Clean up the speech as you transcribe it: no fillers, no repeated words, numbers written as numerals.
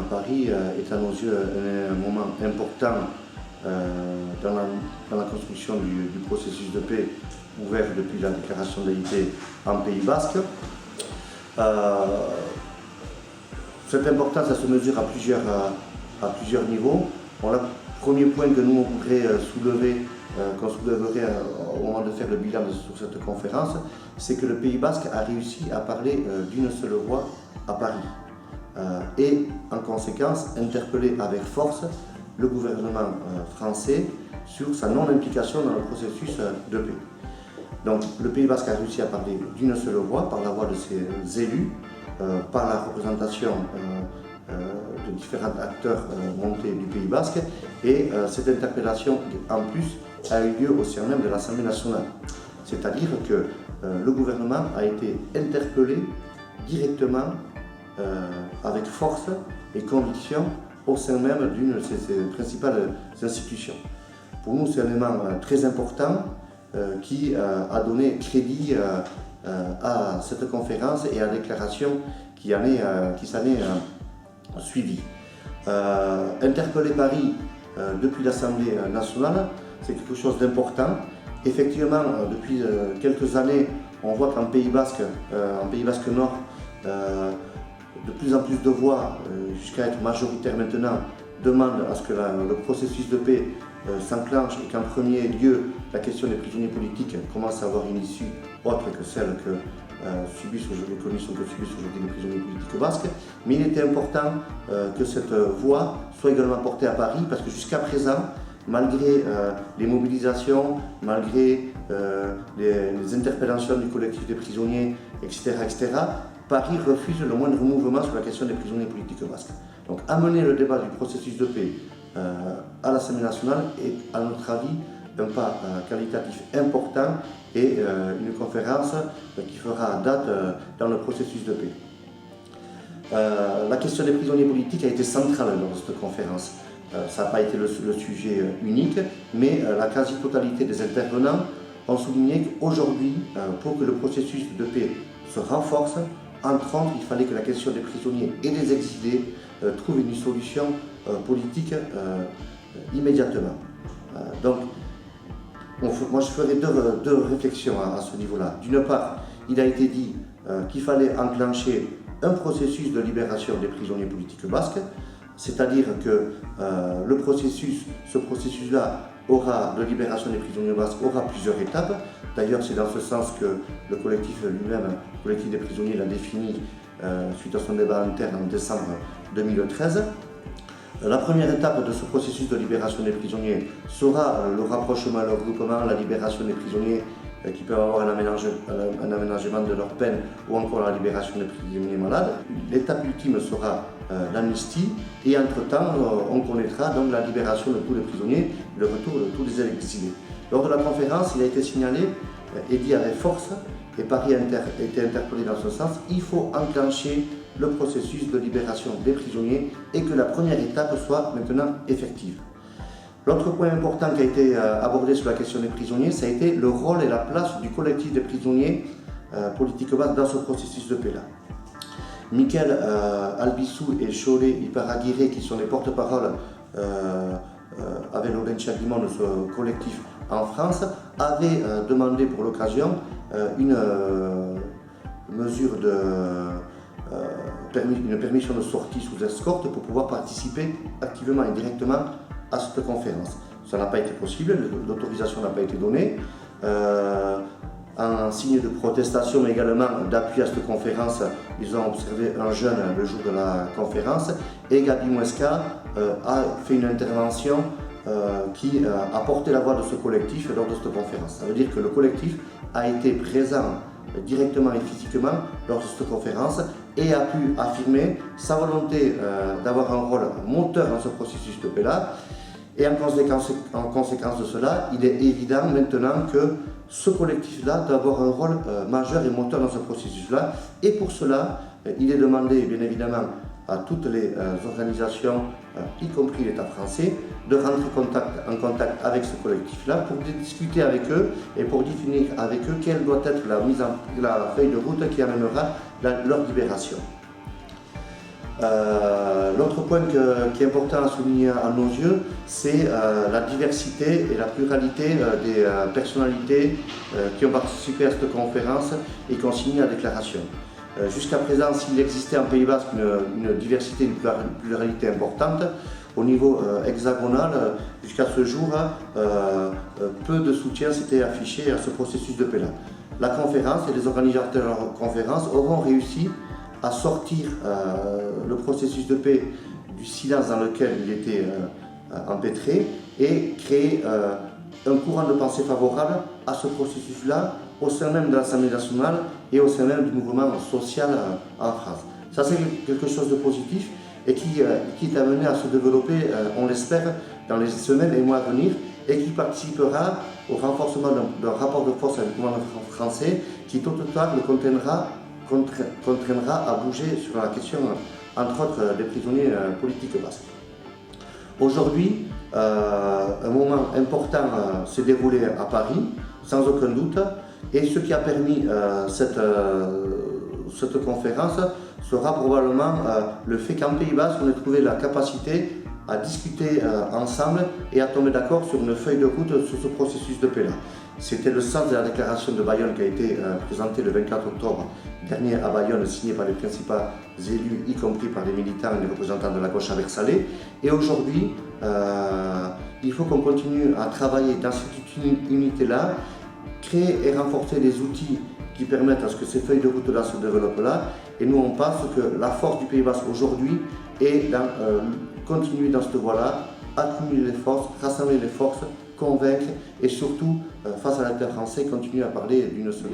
Paris est à nos yeux un moment important dans la construction du processus de paix ouvert depuis la déclaration d'égalité en Pays Basque. Cette importance se mesure à plusieurs niveaux. Bon, le premier point que nous on voudrait soulever, qu'on soulèverait au moment de faire le bilan sur cette conférence, c'est que le Pays Basque a réussi à parler d'une seule voix à Paris et en conséquence interpeller avec force le gouvernement français sur sa non-implication dans le processus de paix. Donc le Pays Basque a réussi à parler d'une seule voix, par la voix de ses élus, par la représentation de différents acteurs montés du Pays Basque, et cette interpellation en plus a eu lieu au sein même de l'Assemblée nationale. C'est-à-dire que le gouvernement a été interpellé directement avec force et conviction au sein même d'une de ses principales institutions. Pour nous, c'est un élément très important qui a donné crédit à cette conférence et à la déclaration qui s'en est suivie. Interpeller Paris depuis l'Assemblée nationale, c'est quelque chose d'important. Effectivement, depuis quelques années, on voit qu'en Pays Basque Nord, de plus en plus de voix, jusqu'à être majoritaire maintenant, demandent à ce que le processus de paix s'enclenche et qu'en premier lieu, la question des prisonniers politiques commence à avoir une issue autre que celle que subissent aujourd'hui les prisonniers politiques basques. Mais il était important que cette voix soit également portée à Paris, parce que jusqu'à présent, malgré les mobilisations, malgré les interpellations du collectif des prisonniers, etc., Paris refuse le moindre mouvement sur la question des prisonniers politiques basques. Donc amener le débat du processus de paix à l'Assemblée nationale est, à notre avis, un pas qualitatif important et une conférence qui fera date dans le processus de paix. La question des prisonniers politiques a été centrale lors de cette conférence. Ça n'a pas été le sujet unique, mais la quasi-totalité des intervenants ont souligné qu'aujourd'hui, pour que le processus de paix se renforce, entre autres, il fallait que la question des prisonniers et des exilés trouve une solution politique immédiatement. Donc, moi je ferai deux réflexions à ce niveau-là. D'une part, il a été dit qu'il fallait enclencher un processus de libération des prisonniers politiques basques, c'est-à-dire que ce processus-là de libération des prisonniers basques aura plusieurs étapes. D'ailleurs, c'est dans ce sens que le collectif lui-même, le collectif des prisonniers, l'a défini suite à son débat interne en décembre 2013. La première étape de ce processus de libération des prisonniers sera le rapprochement, le regroupement, la libération des prisonniers qui peuvent avoir un aménagement de leur peine ou encore la libération des prisonniers malades. L'étape ultime sera l'amnistie et entre-temps, on connaîtra donc la libération de tous les prisonniers et le retour de tous les exilés. Lors de la conférence, il a été signalé et dit avec force, et Paris a été interpellé dans ce sens, il faut enclencher le processus de libération des prisonniers et que la première étape soit maintenant effective. L'autre point important qui a été abordé sur la question des prisonniers, ça a été le rôle et la place du collectif des prisonniers politiques basques dans ce processus de paix-là. Michael Albissou et Cholé Iparaguirre, qui sont les porte-parole avec Laurent Chaglimon de ce collectif en France, avaient demandé pour l'occasion une mesure une permission de sortie sous escorte pour pouvoir participer activement et directement à cette conférence. Ça n'a pas été possible, l'autorisation n'a pas été donnée. En signe de protestation, mais également d'appui à cette conférence, ils ont observé un jeûne le jour de la conférence, et Gabi Mouesca a fait une intervention qui a porté la voix de ce collectif lors de cette conférence. Ça veut dire que le collectif a été présent directement et physiquement lors de cette conférence et a pu affirmer sa volonté d'avoir un rôle moteur dans ce processus de paix-là. Et en conséquence de cela, il est évident maintenant que ce collectif-là doit avoir un rôle majeur et moteur dans ce processus-là. Et pour cela, il est demandé, bien évidemment, à toutes les organisations, y compris l'État français, de rentrer en contact avec ce collectif-là pour discuter avec eux et pour définir avec eux quelle doit être la feuille de route qui amènera leur libération. L'autre point qui est important à souligner à nos yeux, c'est la diversité et la pluralité des personnalités qui ont participé à cette conférence et qui ont signé la déclaration. Jusqu'à présent, s'il existait en Pays Basque une diversité, une pluralité importante, au niveau hexagonal, jusqu'à ce jour, peu de soutien s'était affiché à ce processus de paix-là. La conférence et les organisateurs de la conférence auront réussi à sortir le processus de paix du silence dans lequel il était empêtré et créer un courant de pensée favorable à ce processus-là au sein même de l'Assemblée nationale et au sein même du mouvement social en France. Ça, c'est quelque chose de positif et qui est amené à se développer, on l'espère, dans les semaines et mois à venir et qui participera au renforcement d'un rapport de force avec le gouvernement français qui, tôt ou tard, le contraindra à bouger sur la question, entre autres, des prisonniers politiques basques. Aujourd'hui, un moment important s'est déroulé à Paris, sans aucun doute, et ce qui a permis cette conférence sera probablement le fait qu'en Pays Basque, on ait trouvé la capacité à discuter ensemble et à tomber d'accord sur une feuille de route sur ce processus de paix-là. C'était le sens de la déclaration de Bayonne qui a été présentée le 24 octobre dernier à Bayonne, signée par les principaux élus, y compris par les militants et les représentants de la gauche avec Salé. Et aujourd'hui, il faut qu'on continue à travailler dans cette unité-là, créer et renforcer les outils qui permettent à ce que ces feuilles de route-là se développent là. Et nous, on pense que la force du Pays Basque aujourd'hui est dans continuer dans cette voie-là, accumuler les forces, rassembler les forces, convaincre et surtout, face à l'acteur français, continuer à parler d'une seule.